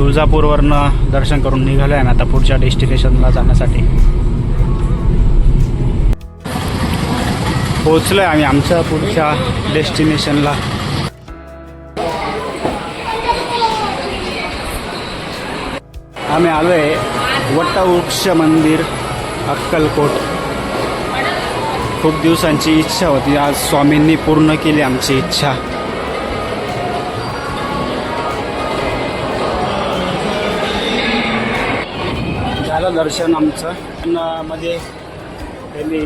तुळजापूरवरनं दर्शन करून निघालो आहे आता पुढच्या डेस्टिनेशनला जाण्यासाठी. पोहोचलो आहे आम्ही आमच्या पुढच्या डेस्टिनेशनला. आम्ही आलो आहे वटवृक्ष मंदिर अक्कलकोट. खूप दिवसांची इच्छा होती, आज स्वामींनी पूर्ण केली आमची इच्छा. झालं दर्शन आमचं. मध्ये त्यांनी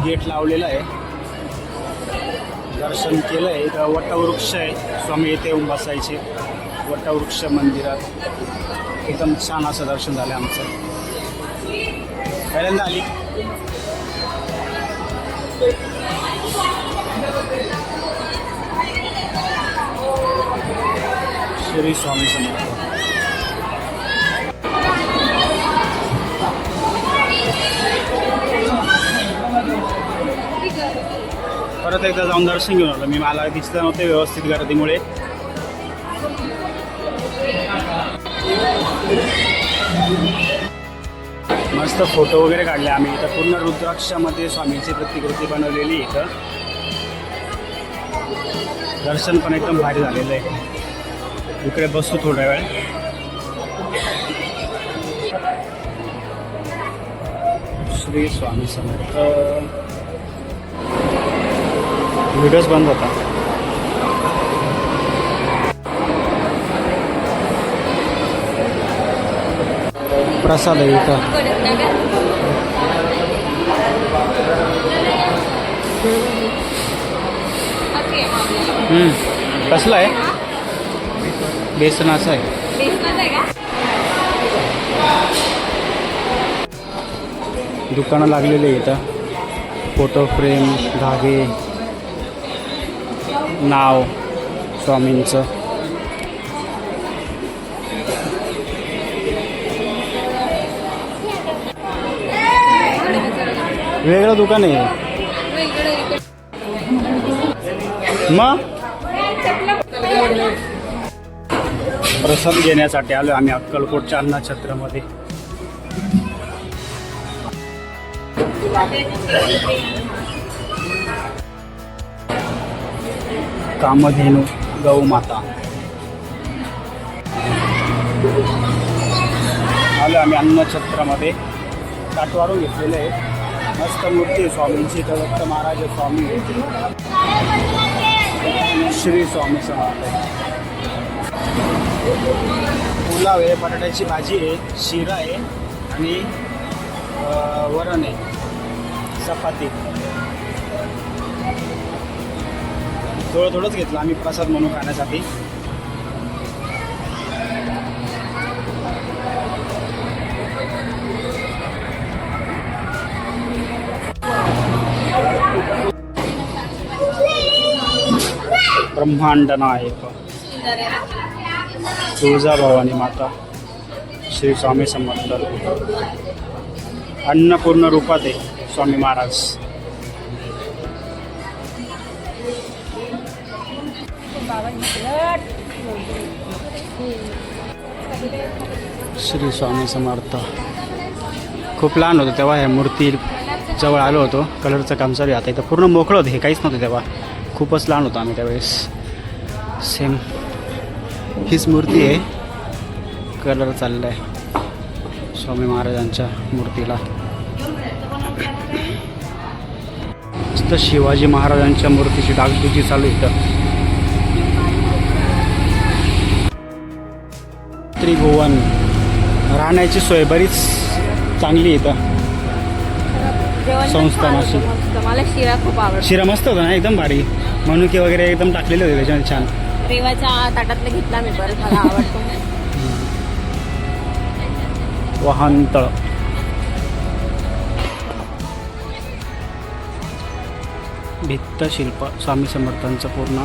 गेट लावलेलं आहे, दर्शन केलं आहे. इथं वटवृक्ष आहे, स्वामी येथे येऊन बसायचे. वटवृक्ष मंदिरात एकदम छान असं दर्शन झालं आमचं. पहिल्यांदा आली श्री स्वामी समर्थ. परत एकदा जाऊन दर्शन घेऊन आलो मी. मला दिसलं नव्हते व्यवस्थित गर्दीमुळे. मस्त फोटो वगैरे काढले आम्ही. इथं पूर्ण रुद्राक्षामध्ये स्वामींची प्रतिकृती बनवलेली. इथं दर्शन पण एकदम भारी झालेलं आहे. इकडे बसू थोड्या वेळ. श्री स्वामी समर्थ. व्हिडिओज बंद होता. प्रसाद आहे इथं. कसला आहे? बेसनाचा आहे. दुकानं लागलेली इथं. फोटो फ्रेम, धागे, नाव स्वामींचं. वेगळं दुकान आहे मग. प्रसाद घेण्यासाठी आलो आम्ही अक्कलकोटच्या अन्नछत्रमध्ये. कामधेनू गौ माता. आलो आम्ही अन्नछत्रामध्ये. काठवारून घेतलेलं आहे. मस्त मूर्ती आहे स्वामींची. दत्त महाराज स्वामी श्री स्वामी समर्थ. पुलाव आहे, बटाट्याची भाजी आहे, शिरा आहे आणि वरण आहे, चपाती. थोडंच घेतलं आम्ही प्रसाद म्हणून खाण्यासाठी. ब्रह्मांड नायक तुळजाभवानी माता श्री स्वामी समर्थ. अन्नपूर्ण रूपात आहे स्वामी महाराज. श्री स्वामी समर्थ. खूप लहान होतं तेव्हा ह्या मूर्ती जवळ आलो होतो. कलरचं काम चालू आहे आता. इथं पूर्ण मोकळं होतं, हे काहीच नव्हतं तेव्हा. खूपच लहान होतो आम्ही त्यावेळेस. सेम हीच मूर्ती आहे. कलर चालला आहे स्वामी महाराजांच्या मूर्तीला. तर शिवाजी महाराजांच्या मूर्तीची डागडुजी चालू इथं. त्रिभुवन. राहण्याची सोय बरीच चांगली इथं संस्थानाची. मला शिरा खूप आवडतो. शिरा मस्त होता ना, एकदम भारी. मनुके वगैरे एकदम टाकलेले होते त्याच्यामध्ये छान. रेवाच्या ताटातलं घेतला मी परत. मला आवडतो. वाहनतळ. भित्तशिल्प स्वामी समर्थांचं पूर्ण.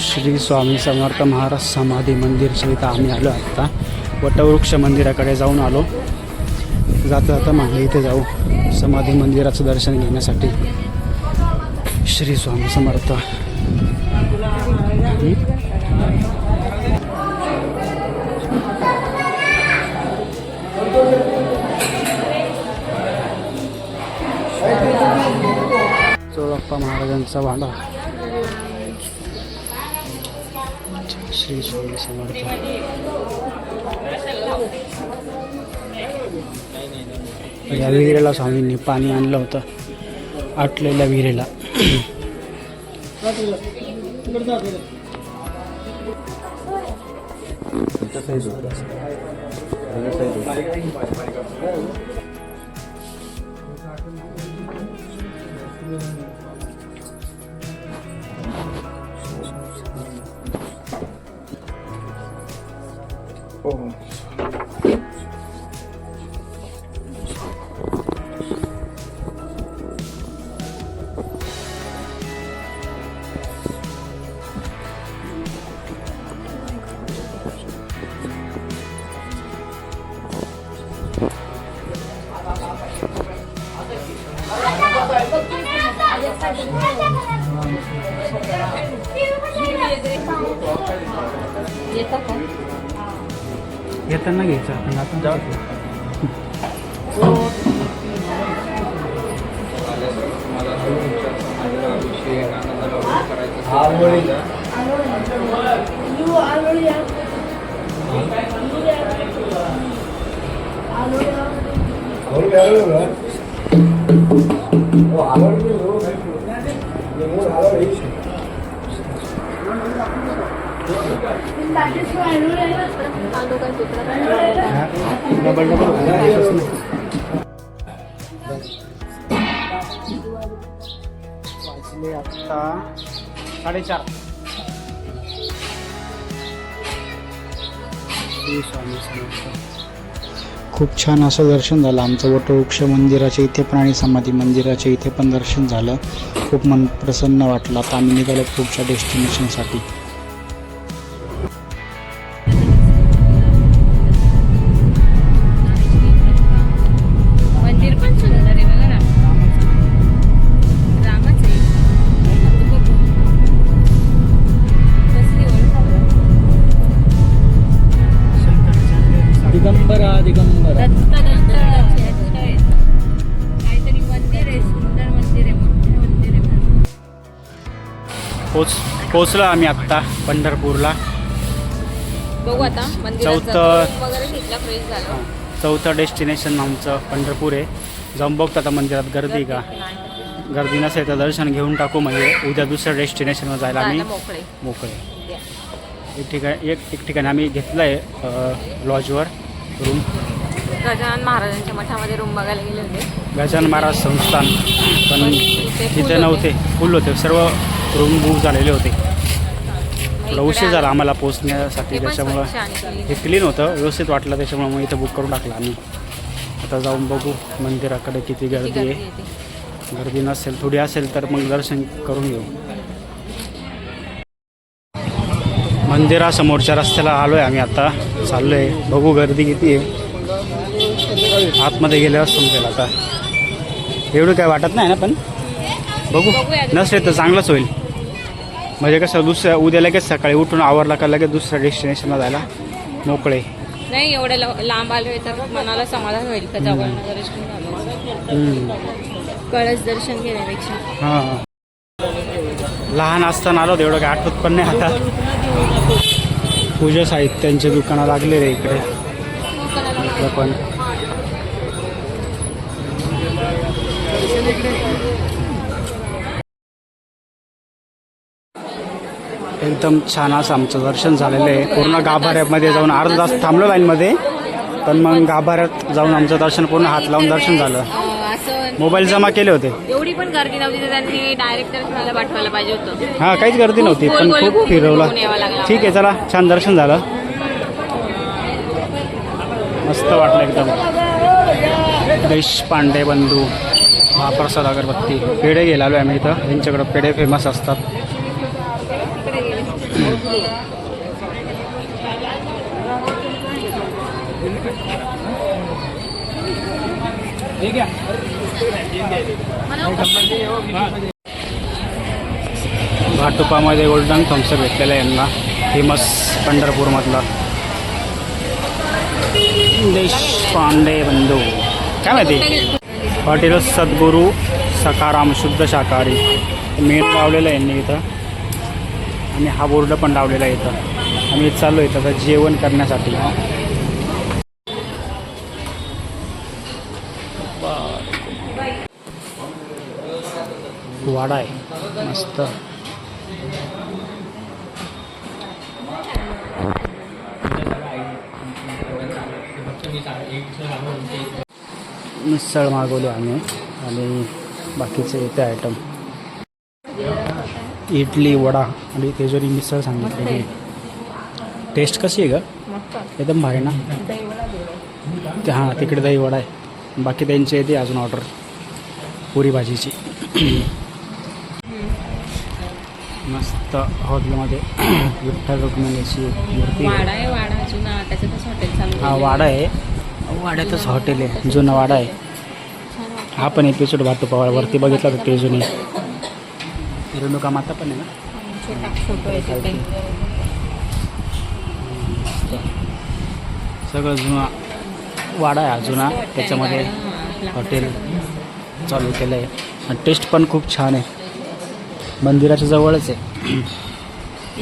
श्री स्वामी समर्थ महाराज समाधी मंदिरच्या इथं आम्ही आलो. आता वटवृक्ष मंदिराकडे जाऊन आलो. जाता जाता मागले इथे जाऊ समाधी मंदिराचं दर्शन घेण्यासाठी. श्री स्वामी समर्थ. चोळप्पा महाराजांचा वाडा. श्री स्वामी समर्थ. या विहिरीला स्वामींनी पाणी आणलं होतं, आटलेल्या विहिरीला. येताना घ्यायचं आपण आता जाऊ. डबल वाजले आता 4:30. खूप छान असं दर्शन झालं आमचं. वटवृक्ष मंदिराच्या इथे, प्राणी समाधी मंदिराच्या इथे पण दर्शन झालं. खूप मन प्रसन्न वाटलं. आता आम्ही निघालो पुढच्या डेस्टिनेशनसाठी. मंदिर पण सुंदर आहे बघा ना. रामाचं आहे. कसली दिगंबरा दिगंबरा. काहीतरी मंदिर आहे, सुंदर मंदिर आहे, मोठे मंदिर आहे. पोचलो आम्ही आत्ता पंढरपूरला. बघू आता मंदिरात वगैरे घेतला, फ्रेश झालं. चौथं डेस्टिनेशन आमचं पंढरपूर आहे. जाऊन बघतो आता मंदिरात गर्दी का. गर्दी नसेल तर दर्शन घेऊन टाकू, म्हणजे उद्या दुसऱ्या डेस्टिनेशनवर जायला आम्ही मोकळे. एक ठिकाणी आम्ही घेतलं आहे लॉजवर रूम. गजानन महाराजांच्या मठामध्ये रूम बघायला गेले होते. गजानन महाराज संस्थान पण तिथे नव्हते, फुल होते. सर्व रूम बुक झालेले होते. थोडा उशीर झाला आम्हाला पोचण्यासाठी, त्याच्यामुळं हे क्लीन होतं, व्यवस्थित वाटलं, त्याच्यामुळं मग इथं बुक करून टाकलं आम्ही. आता जाऊन बघू मंदिराकडे किती गर्दी आहे. गर्दी नसेल, थोडी असेल तर मग दर्शन करून घेऊ. मंदिरासमोरच्या रस्त्याला आलो आहे आम्ही आता. चाललो आहे, बघू गर्दी किती आहे. आतमध्ये गेल्यावर समजेल. आता एवढं काय वाटत नाही ना, पण बघू. नसले तर चांगलंच होईल. म्हणजे कसं दुसऱ्या उद्या लगेच सकाळी उठून आवरला का लगेच दुसऱ्या डेस्टिनेशनला जायला मोकळे. नाही एवढं लांब आलोय तर मनाला समाधान होईल का जवळ दर्शन झालं. कळस दर्शन घेण्यापेक्षा. हां, लहान असताना आलो एवढं काय आठवत पण नाही. आता पूजा साहित्यांचे दुकानं लागले रे इकडे. इकडं पण एकदम छान असं आमचं दर्शन झालेलं आहे. पूर्ण गाभाऱ्यामध्ये जाऊन अर्धा तास थांबलो लाईनमध्ये, पण मग गाभाऱ्यात जाऊन आमचं दर्शन पूर्ण हात लावून दर्शन झालं. मोबाईल जमा केले होते. एवढी पण गर्दी नव्हती तर त्यांनी डायरेक्ट दर्शनाला पाठवायला पाहिजे होतं. हां, काहीच गर्दी नव्हती, पण खूप फिरवलं. ठीक आहे, चला, छान दर्शन झालं, मस्त वाटलं एकदम. देशपांडे बंधू महाप्रसाद अगरबत्ती पेढे गेलेलो आहे आम्ही इथं. यांच्याकडं पेढे फेमस असतात. भातुपामध्ये गोल्डन थम्सअप भेटलेला आहे यांना, फेमस पंढरपूरमधला. देशपांडे बंधू काय माहिती. हॉटेल सद्गुरू सखाराम शुद्ध शाकाहारी मेन लावलेलं आहे यांनी इथं, आणि हा बोर्ड पण लावलेला आहे इथं. आम्ही चाललो इथं आता जेवण करण्यासाठी. वाडा आहे मस्त. मिसळ मागवली आम्ही आणि बाकीचे इथे आयटम इडली वडा आणि तेजोरी मिसळ सांगितलेली. टेस्ट कशी आहे ग? एकदम भारी ना. ते हां तिकडे दही वडा आहे. बाकी त्यांची येते अजून ऑर्डर पुरी भाजीची. मस्त हॉटेलमध्ये विठ्ठल रुक्मिणीची मूर्ती. वाडा आहे, वाडा जुना, त्याच्यातच हॉटेल चालू. हा वाडा आहे, वाड्यातच हॉटेल आहे, जुना वाडा आहे. हा पण एपिसोड भातुपावरती बघितला होता तेजुनी. रेणुका माता पण आहे ना. छोटा फोटो आहे तिथे. सगळं जुना वाडा आहे हा जुना, त्याच्यामध्ये हॉटेल चालू केलं आहे. आणि टेस्ट पण खूप छान आहे. मंदिराच्या जवळच आहे.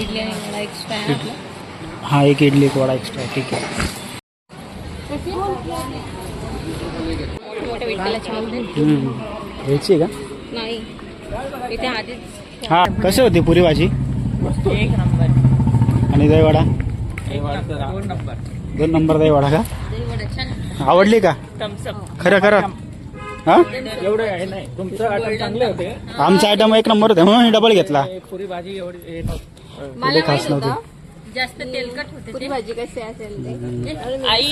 इडली आणि वडा एक्स्ट्रा आहे आपला. हा एक इडली एक वडा एक्स्ट्रा आहे. ठीक आहे. मोठ्या विठ्ठलाची मूर्ती घ्यायची आहे का? नाही, इथे आधीच. हा कशी होती पुरी भाजी? एक नंबर. आणि दही वडा? 2 नंबर दही वडा का? दही वडा छान. आवडली का? थम्सअप खरं खरं? हा एवढं आहे नाही. तुमचं आयटम चांगले होते. आमचा आयटम 1 नंबर होता म्हणून डबल घेतला. पुरी भाजी एवढी मला खास माहित नव्हती. होतं जास्त तेलकट होते. पुरी भाजी कशी असेल ते. आई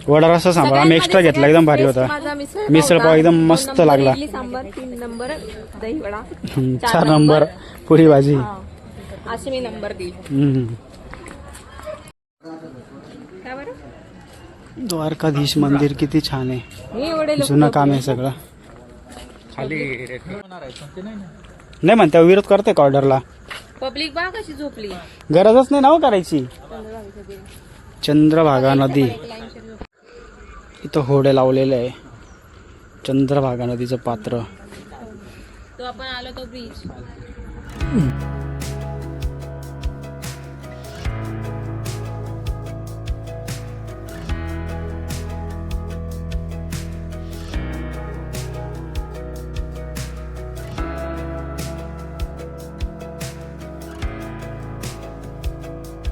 वडा रस्सा सांबार आम्ही एक्स्ट्रा घेतला, एकदम भारी होता. मिसळ पाव एकदम मस्त लागला. इडली सांबार 3 नंबर, दही वडा 4 नंबर पुरी भाजी. असे मी नंबर देईल. काय बरं? द्वारकाधीश मंदिर किती छान आहे. मी एवढे लोक जुनं काम आहे सगळं. खाली नाही म्हणते विरोध करते का ऑर्डरला? पब्लिक बा कशी झोपली. गरजच नाही ना हो करायची. चंद्रभागा नदी इथं होडे लावलेलं आहे. चंद्रभागा नदीचं पात्र. तो आपण आलो तो ब्रिज.